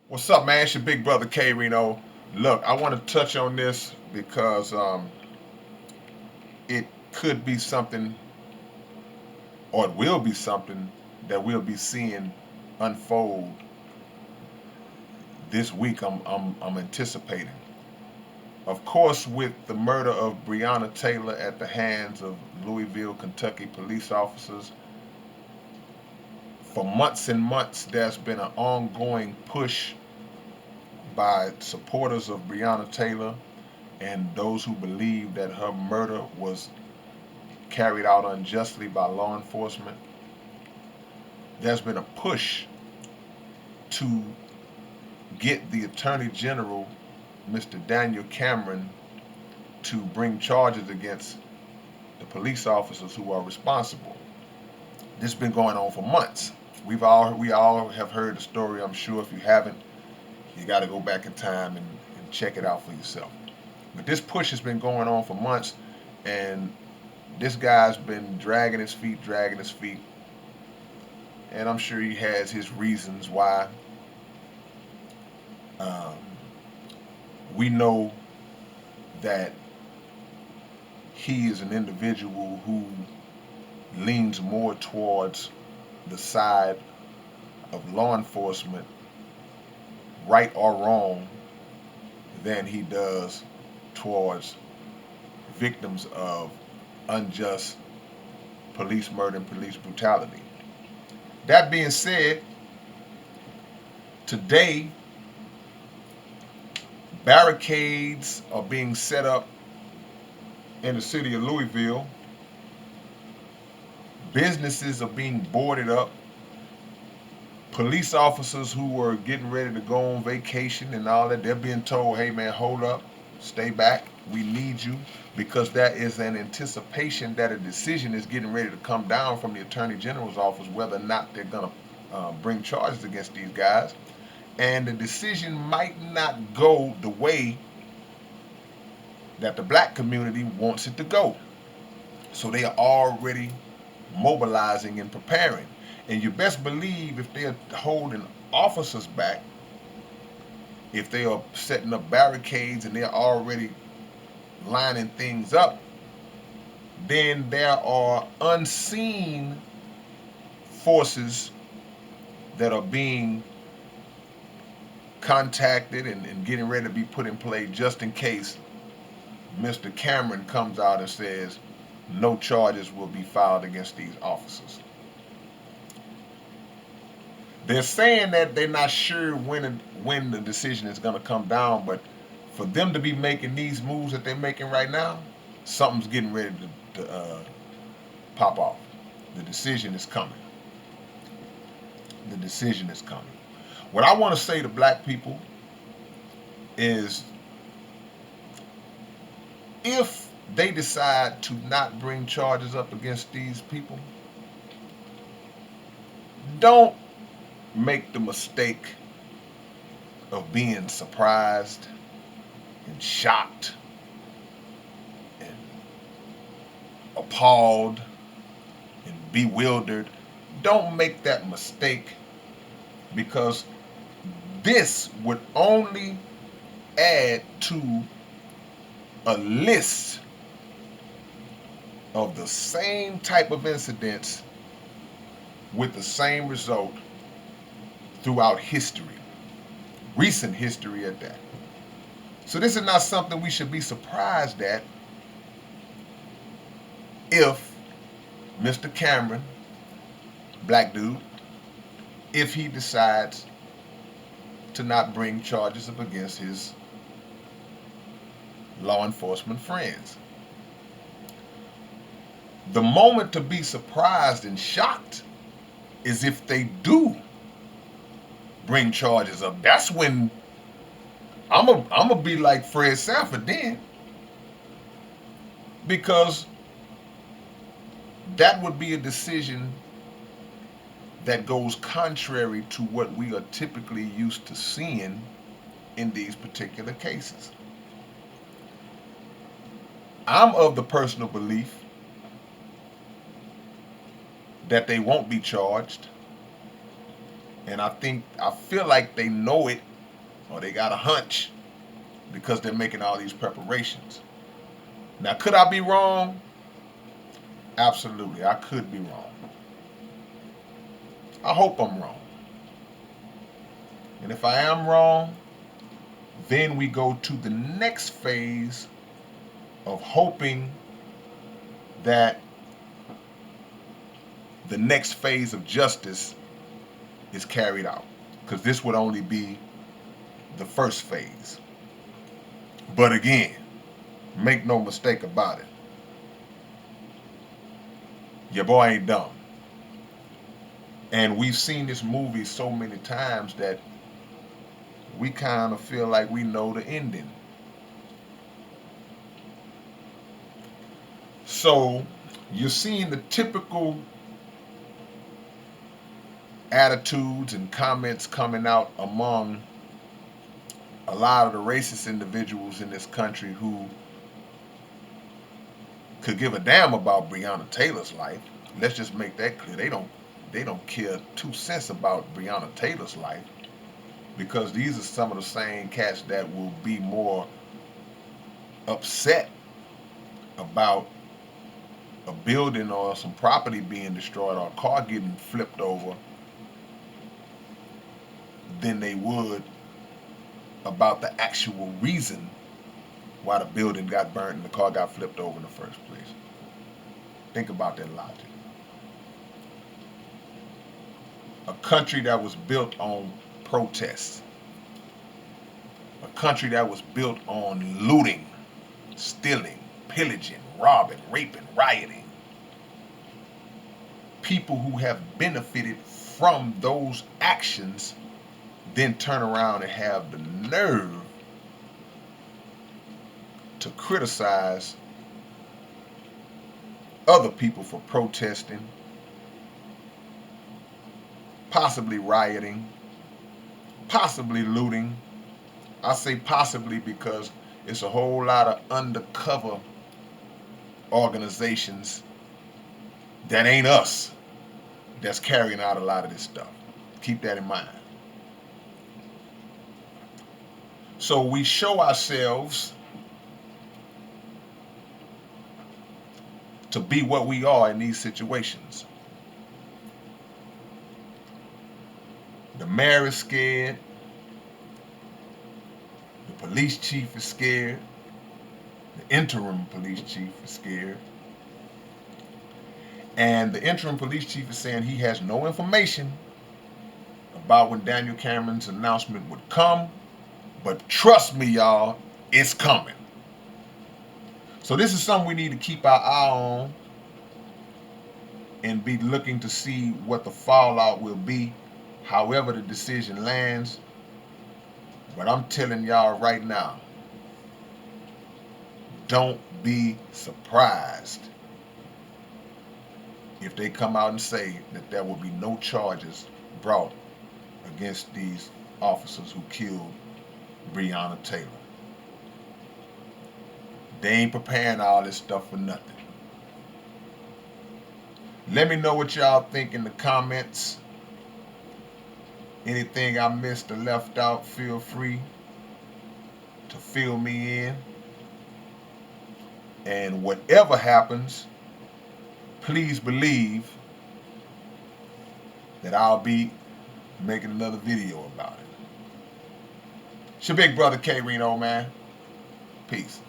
What's up, man? It's your big brother K-Rino. Look, I want to touch on this because it could be something, or it will be something that we'll be seeing unfold this week. I'm anticipating. Of course, with the murder of Breonna Taylor at the hands of Louisville, Kentucky police officers, for months and months, there's been an ongoing push by supporters of Breonna Taylor and those who believe that her murder was carried out unjustly by law enforcement. There's been a push to get the Attorney General, Mr. Daniel Cameron, to bring charges against the police officers who are responsible. This has been going on for months. We all have heard the story. I'm sure if you haven't, you got to go back in time and check it out for yourself. But this push has been going on for months, and this guy's been dragging his feet, and I'm sure he has his reasons why. Um, we know that he is an individual who leans more towards the side of law enforcement, right or wrong, than he does towards victims of unjust police murder and police brutality. That being said, today barricades are being set up in the city of Louisville. Businesses are being boarded up. Police officers who were getting ready to go on vacation and all that, they're being told, hey man, hold up, stay back, we need you, because there is an anticipation that a decision is getting ready to come down from the Attorney General's office whether or not they're going to bring charges against these guys. And the decision might not go the way that the black community wants it to go. So they are already mobilizing and preparing. And you best believe if they're holding officers back, if they are setting up barricades and they're already lining things up, then there are unseen forces that are being contacted and getting ready to be put in play just in case Mr. Cameron comes out and says no charges will be filed against these officers. They're saying that they're not sure when the decision is going to come down, but for them to be making these moves that they're making right now, something's getting ready to pop off. The decision is coming. The decision is coming. What I want to say to black people is if they decide to not bring charges up against these people, don't make the mistake of being surprised and shocked and appalled and bewildered. Don't make that mistake, because this would only add to a list of the same type of incidents with the same result throughout history, recent history at that. So this is not something we should be surprised at if Mr. Cameron, black dude, if he decides to not bring charges up against his law enforcement friends. The moment to be surprised and shocked is if they do bring charges up. That's when I'm gonna be like Fred Sanford then, because that would be a decision that goes contrary to what we are typically used to seeing in these particular cases. I'm of the personal belief that they won't be charged, and I feel like they know it or they got a hunch because they're making all these preparations. Now, could I be wrong? Absolutely, I could be wrong. I hope I'm wrong. And if I am wrong, then we go to the next phase of hoping that the next phase of justice is carried out. Because this would only be the first phase. But again, make no mistake about it, your boy ain't dumb. And we've seen this movie so many times that we kind of feel like we know the ending. So you're seeing the typical attitudes and comments coming out among a lot of the racist individuals in this country who could give a damn about Breonna Taylor's life. Let's just make that clear. They don't care 2 cents about Breonna Taylor's life, because these are some of the same cats that will be more upset about a building or some property being destroyed or a car getting flipped over than they would about the actual reason why the building got burnt and the car got flipped over in the first place. Think about that logic. A country that was built on protests. A country that was built on looting, stealing, pillaging, robbing, raping, rioting. People who have benefited from those actions then turn around and have the nerve to criticize other people for protesting, possibly rioting, possibly looting. I say possibly because it's a whole lot of undercover organizations that ain't us that's carrying out a lot of this stuff. Keep that in mind. So we show ourselves to be what we are in these situations. The mayor is scared. The police chief is scared. The interim police chief is scared. And the interim police chief is saying he has no information about when Daniel Cameron's announcement would come. But trust me, y'all, it's coming. So this is something we need to keep our eye on and be looking to see what the fallout will be, however the decision lands. But I'm telling y'all right now, don't be surprised if they come out and say that there will be no charges brought against these officers who killed Breonna Taylor. They ain't preparing all this stuff for nothing. Let me know what y'all think in the comments. Anything I missed or left out, feel free to fill me in. And whatever happens, please believe that I'll be making another video about it. It's your big brother K-Rino, man. Peace.